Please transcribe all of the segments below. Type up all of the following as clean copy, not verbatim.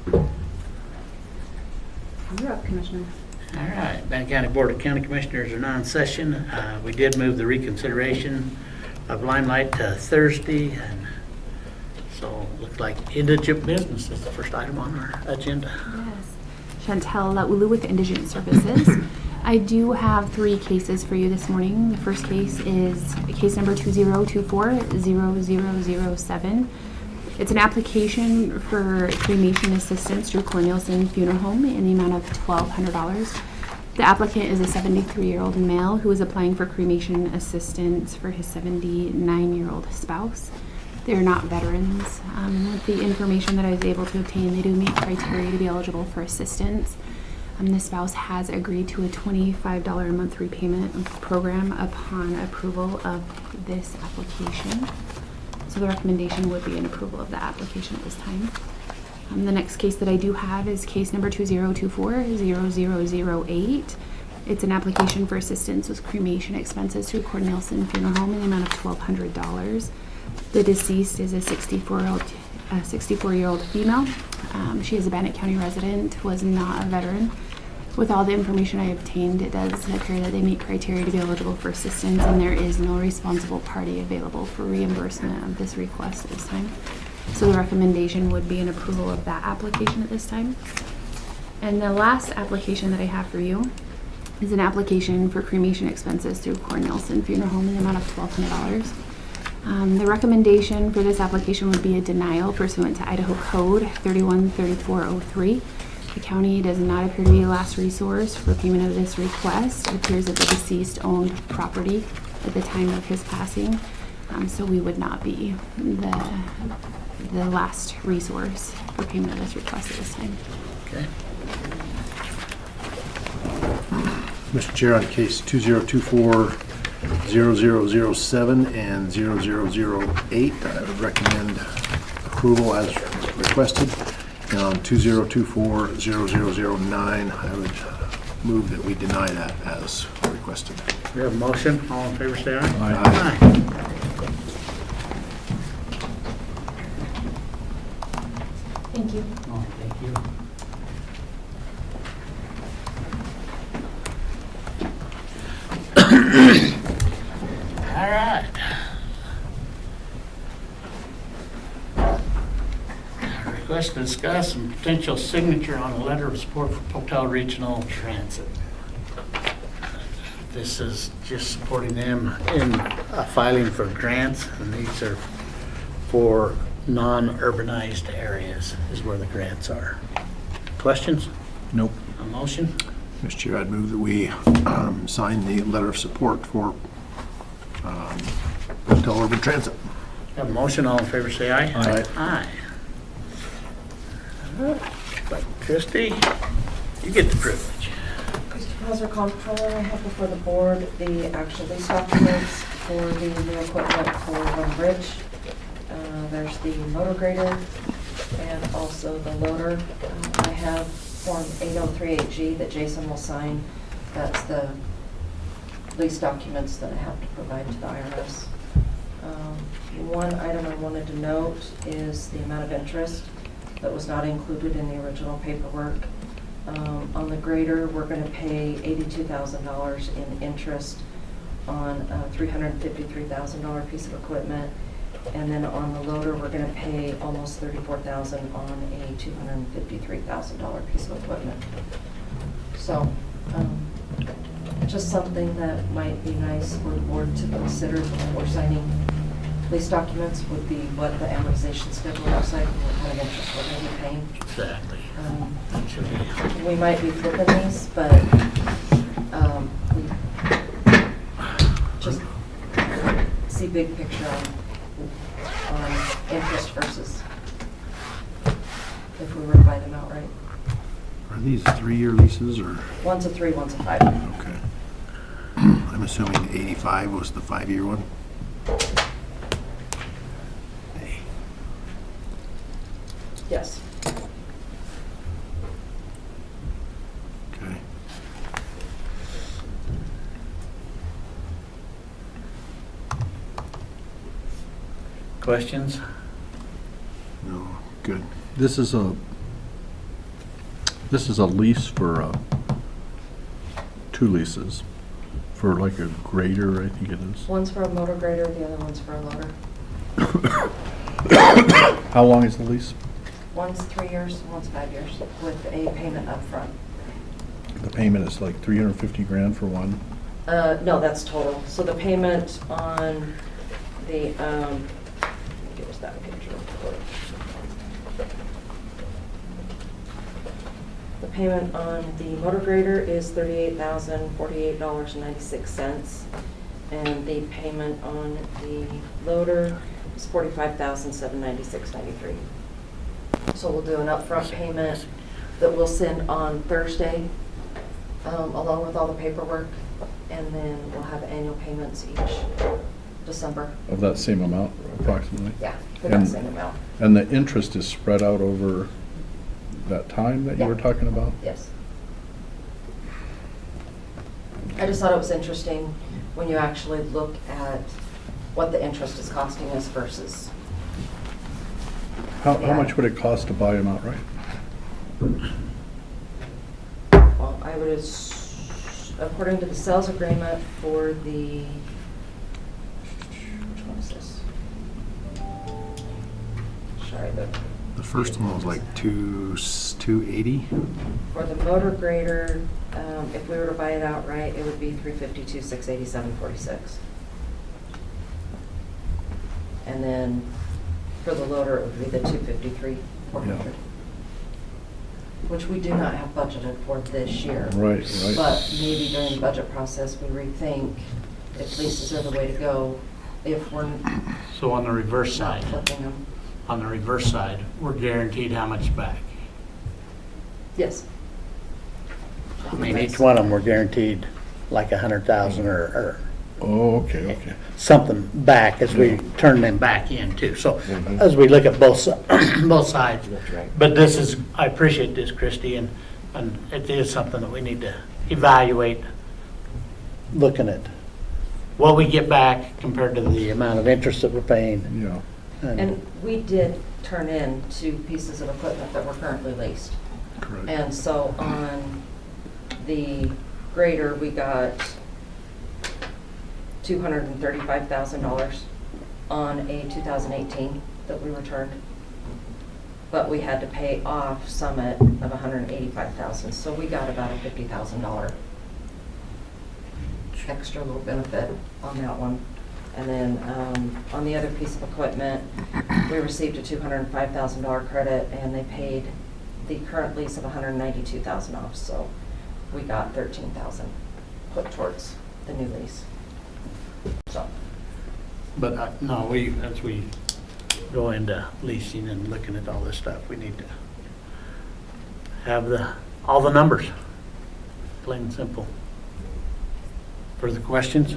You're up, Commissioner. All right, Bannock County Board of County Commissioners are now in session. We did move the reconsideration of Limelight to Thursday, and so it looks like indigent business is the first item on our agenda. Yes. Chantel Laulu with Indigent Services. I do have 3 cases for you this morning. The first case is case number 2024-0007. It's an application for cremation assistance through Cornelison Funeral Home in the amount of $1,200. The applicant is a 73-year-old male who is applying for cremation assistance for his 79-year-old spouse. They're not veterans. With the information that I was able to obtain, they do meet criteria to be eligible for assistance. The spouse has agreed to a $25 a month repayment program upon approval of this application. So the recommendation would be an approval of the application at this time. The next case that I do have is case number 2024-0008. It's an application for assistance with cremation expenses through Cornelison Funeral Home in the amount of $1,200. The deceased is a 64-year-old female. She is a Bannock County resident, was not a veteran. With all the information I obtained, it does appear that they meet criteria to be eligible for assistance, and there is no responsible party available for reimbursement of this request at this time. So the recommendation would be an approval of that application at this time. And the last application that I have for you is an application for cremation expenses through Cornelison Funeral Home in the amount of $1,200. The recommendation for this application would be a denial pursuant to Idaho Code 313403. The county does not appear to be a last resource for payment of this request. It appears that the deceased owned property at the time of his passing, so we would not be the last resource for payment of this request at this time. Okay. Mr. Chair, on case 2024-0007 and 0008, I would recommend approval as requested. And on 2024-0009, I would move that we deny that as requested. We have a motion. All in favor, say aye. Aye. Thank you. Oh, thank you. All right. Request to discuss some potential signature on a letter of support for Hotel Regional Transit. This is just supporting them in filing for grants, and these are for non-urbanized areas is where the grants are. Questions? Nope. A motion? Mr. Chair, I'd move that we sign the letter of support for Hotel Urban Transit. Have a motion. All in favor, say aye. Aye. Aye. But Christie, you get the privilege. Mr. Hauser, Comptroller, I have before the board the actual lease documents for the new equipment for One Bridge. There's the motor grader and also the loader. I have Form 8038G that Jason will sign. That's the lease documents that I have to provide to the IRS. One item I wanted to note is the amount of interest that was not included in the original paperwork. On the grader, we're going to pay $82,000 in interest on a $353,000 piece of equipment. And then on the loader, we're going to pay almost $34,000 on a $253,000 piece of equipment. So just something that might be nice for the board to consider before signing lease documents would be what the amortization schedule looks like and what kind of interest we're going to be paying. Exactly. That should be. We might be flipping these, but we just see big picture on interest versus if we were to buy them outright. Are these 3-year leases or? One's a 3, one's a 5. Okay. I'm assuming 85 was the 5-year one? Yes. Okay. Questions? No, good. This is a This is a lease for, 2 leases, for like a grader, I think it is. One's for a motor grader, the other one's for a loader. How long is the lease? One's 3 years, one's 5 years, with a payment up front. The payment is like 350 grand for one. No, that's total. So the payment on the, give us that picture real quick. The payment on the motor grader is $38,048.96, and the payment on the loader is $45,796.93. So we'll do an upfront payment that we'll send on Thursday, along with all the paperwork, and then we'll have annual payments each December. Of that same amount, approximately? Yeah, for that And- same amount. And the interest is spread out over that time that you were Yeah. talking about? Yes. I just thought it was interesting when you actually look at what the interest is costing us versus, How Yeah. much would it cost to buy them outright? well, I would, according to the sales agreement for the, which one is this? Sorry, The first one was like 280. for the motor grader, if we were to buy it outright, it would be $352,687.46. And then for the loader, it would be the $253,400. Which we do not have budgeted for this year. Right. But maybe during the budget process, we rethink if leases are the way to go, if we're So on the reverse not side, flipping them. we're guaranteed how much back? Yes. I mean, each one of them, we're guaranteed like 100,000 or Oh, okay. something back as we turn them back in too. So Mhm. as we look at both sides. That's right. But this is, I appreciate this, Christie, and it is something that we need to evaluate, looking at what we get back compared to the amount of interest that we're paying. Yeah. And we did turn in 2 pieces of equipment that were currently leased. Correct. And so on the grader, we got $235,000 on a 2018 that we returned. But we had to pay off Summit of $185,000, so we got about a $50,000 extra little benefit on that one. And then on the other piece of equipment, we received a $205,000 credit, and they paid the current lease of $192,000 off, so we got $13,000 put towards the new lease. So, But no, as we go into leasing and looking at all this stuff, we need to have all the numbers, plain and simple. Further questions?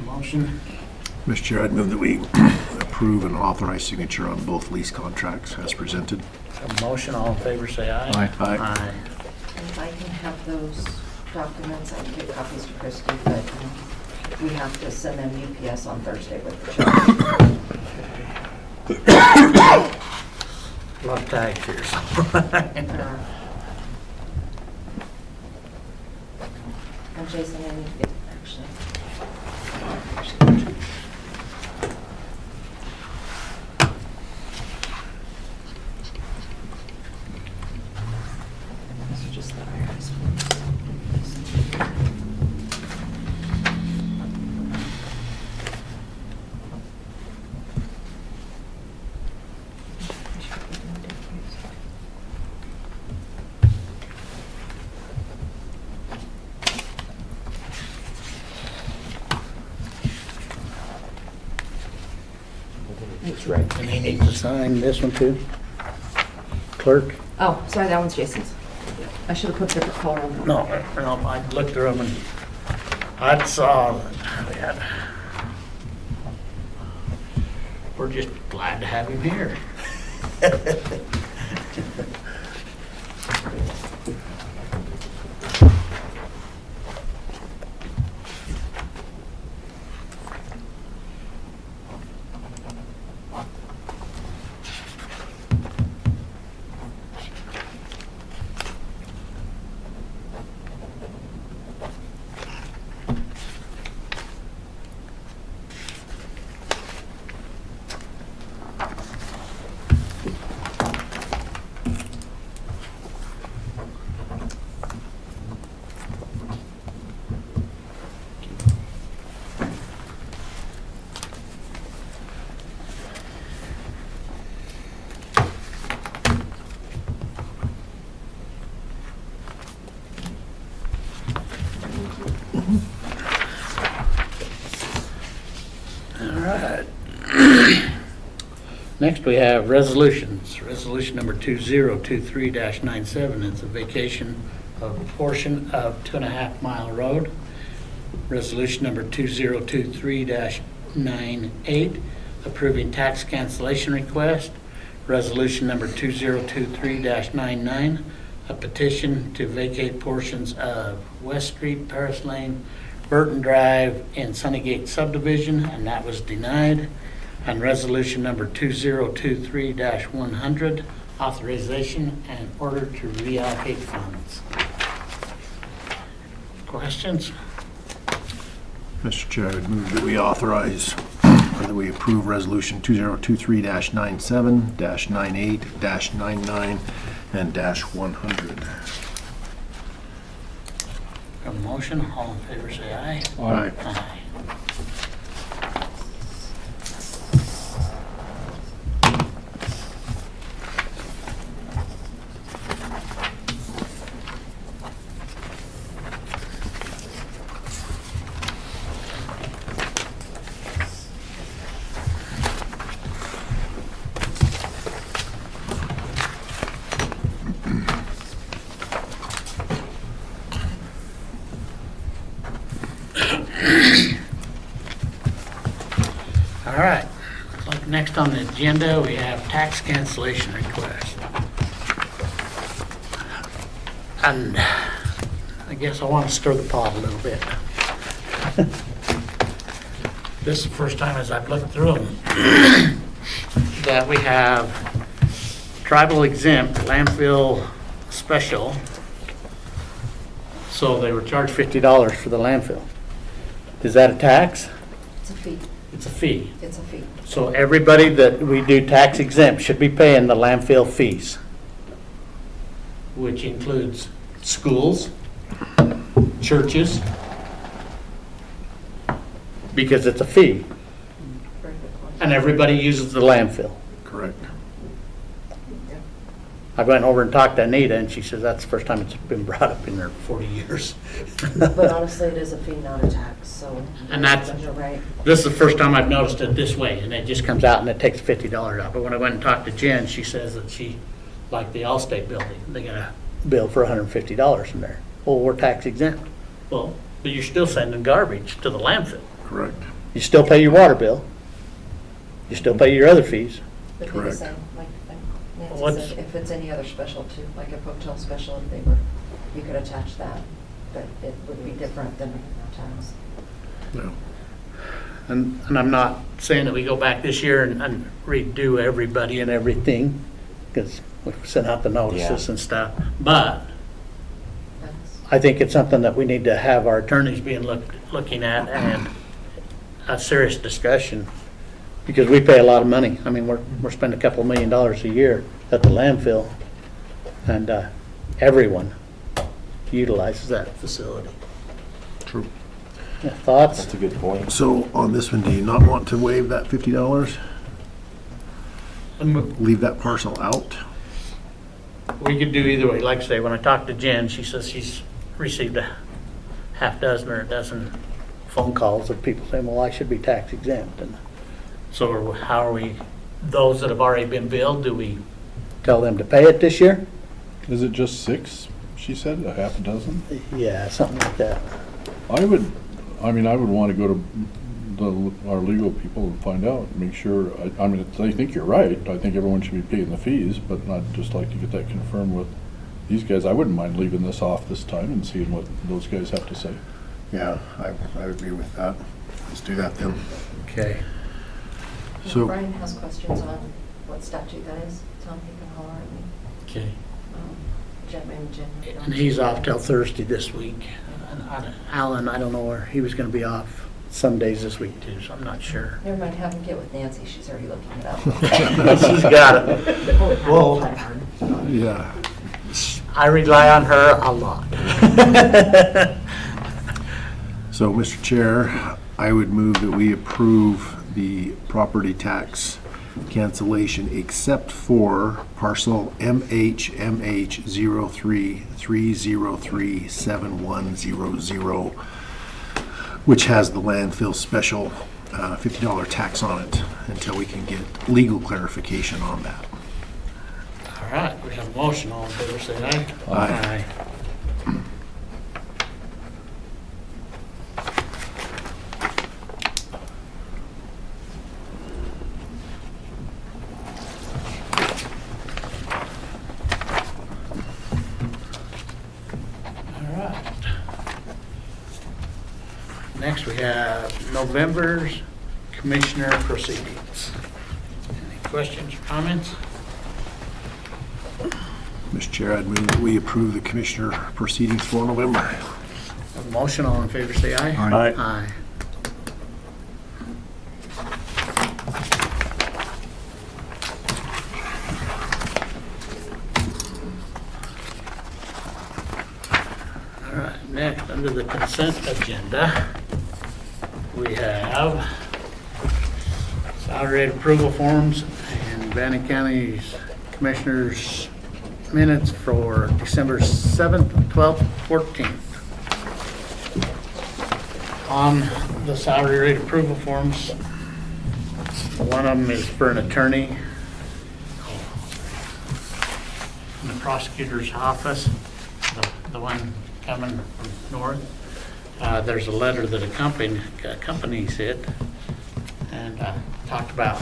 Motion? Mr. Chair, I'd move that we approve and authorize signature on both lease contracts as presented. A motion, all in favor, say aye. Aye. Aye. if I can have those documents, I can get copies to Christie, but we have to send them UPS on Thursday with the check. A lot of tags here, so. And Jason, I need to get, actually. This is just the IRS one. That's right. And he needs to sign this one too? Clerk? Oh, sorry, that one's Jason's. I should have put different color on them. No, I looked through them and I saw that we had. We're just glad to have him here. Next, we have resolutions. Resolution number 2023-97 is a vacation of a portion of 2.5 Mile Road. Resolution number 2023-98, approving tax cancellation request. Resolution number 2023-99, a petition to vacate portions of West Street, Paris Lane, Burton Drive, and Sunnygate subdivision, and that was denied. And resolution number 2023-100, authorization and order to reallocate funds. Questions? Mr. Chair, I would move that we authorize, or that we approve Resolution 2023-97, -98, -99, and -100. Have a motion, all in favor say aye. Aye. Aye. All right, like next on the agenda, we have tax cancellation request. And I guess I want to stir the pot a little bit. This is the first time as I've looked through them that we have tribal exempt, landfill special. So they were charged $50 for the landfill. Is that a tax? It's a fee. It's a fee. It's a fee. So everybody that we do tax exempt should be paying the landfill fees, which includes schools, churches, because it's a fee, Very good question. and everybody uses the landfill. Correct. Yeah. I went over and talked to Anita, and she says that's the first time it's been brought up in her 40 years. But honestly, it is a fee, not a tax, so. And that's- You're right. This is the first time I've noticed it this way, and it just comes out and it takes $50 out. But when I went and talked to Jen, she says that she, like the Allstate building, they got a bill for $150 in there. Well, we're tax exempt. Well, but you're still sending garbage to the landfill. Correct. You still pay your water bill. You still pay your other fees. But they're the Correct. same, like Nancy What's- said, if it's any other special too, like a hotel special, if they were, you could attach that, but it would be different than a tax. No. And I'm not saying that we go back this year and redo everybody and everything, because we've sent out the notices and stuff. But That's- I think it's something that we need to have our attorneys being looking at and a serious discussion, because we pay a lot of money. I mean, we're spending a couple $1 million a year at the landfill, and everyone utilizes that facility. True. Yeah, thoughts? That's a good point. So on this one, do you not want to waive that $50? Leave that parcel out? We could do either way. Like I say, when I talked to Jen, she says she's received a half dozen or a dozen phone calls of people saying, well, I should be tax exempt. And so how are we, those that have already been billed, do we tell them to pay it this year? Is it just 6, she said, a half a dozen? Yeah, something like that. I would want to go to our legal people and find out, make sure, I mean, I think you're right. I think everyone should be paying the fees, but I'd just like to get that confirmed with these guys. I wouldn't mind leaving this off this time and seeing what those guys have to say. Yeah, I agree with that. Let's do that then. Okay. If So- Brian has questions on what statute that is, tell him he can holler at me. Okay. Jen, maybe Jen. And he's off till Thursday this week. And Alan, I don't know where, he was gonna be off some days this week too, so I'm not sure. Never mind, have him get with Nancy, she's already looking it up. She's got it. Well, Yeah. I rely on her a lot. So, Mr. Chair, I would move that we approve the property tax cancellation except for parcel MHMH03303710, which has the landfill special $50 tax on it. until we can get legal clarification on that. All right, we have a motion. All in favor, say aye. Aye. All right. Next, we have November's Commissioner Proceedings. Any questions or comments? Mr. Chair, I'd move that we approve the commissioner proceedings for November. Have a motion. All in favor, say aye. Aye. Aye. All right, next, under the consent agenda, we have salary approval forms and Bannock County's Commissioners minutes for December 7th, 12th, 14th. On the salary rate approval forms, one of them is for an attorney in the prosecutor's office, the one coming from north. There's a letter that accompanies it, and talked about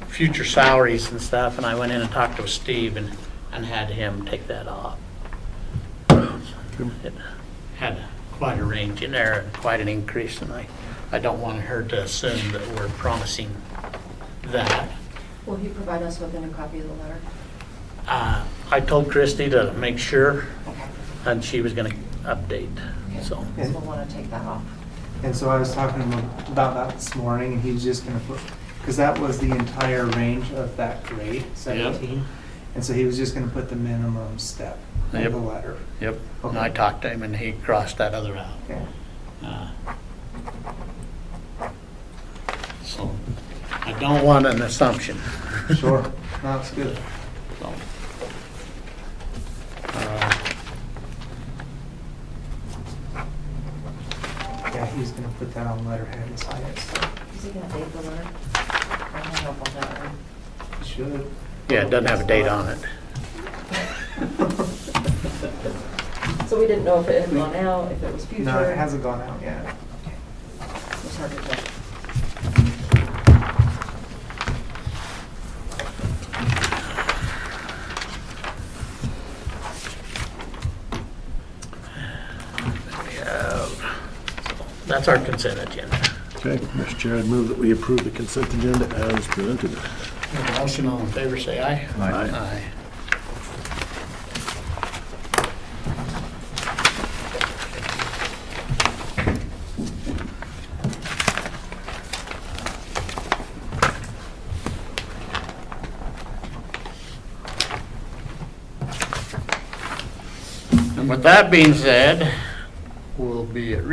future salaries and stuff, and I went in and talked to Steve and had him take that off. It had quite a range in there, and quite an increase, and I don't want her to assume that we're promising that. Will he provide us with a copy of the letter? I told Christy to make sure, Okay. and she was gonna update, so. So we'll want to take that off. And so I was talking to him about that this morning, and he's just gonna put, because that was the entire range of that grade, 17. And so he was just gonna put the minimum step of Yep. the letter. Yep, and I talked to him and he crossed that other out. Okay. So, I don't want an assumption. Sure. No, that's good. So, Yeah, he's gonna put that on letterhead and sign it. So Is he going to date the letter? I can help on that one. he should. Yeah, it doesn't have a date on it. So we didn't know if it had gone out, if it was future. No, it hasn't gone out yet. It's hard to tell. That's our consent agenda. Okay, Mr. Chair, I'd move that we approve the consent agenda as presented. Have a motion, all in favor, say aye. Aye. Aye. And with that being said, we'll be at recess.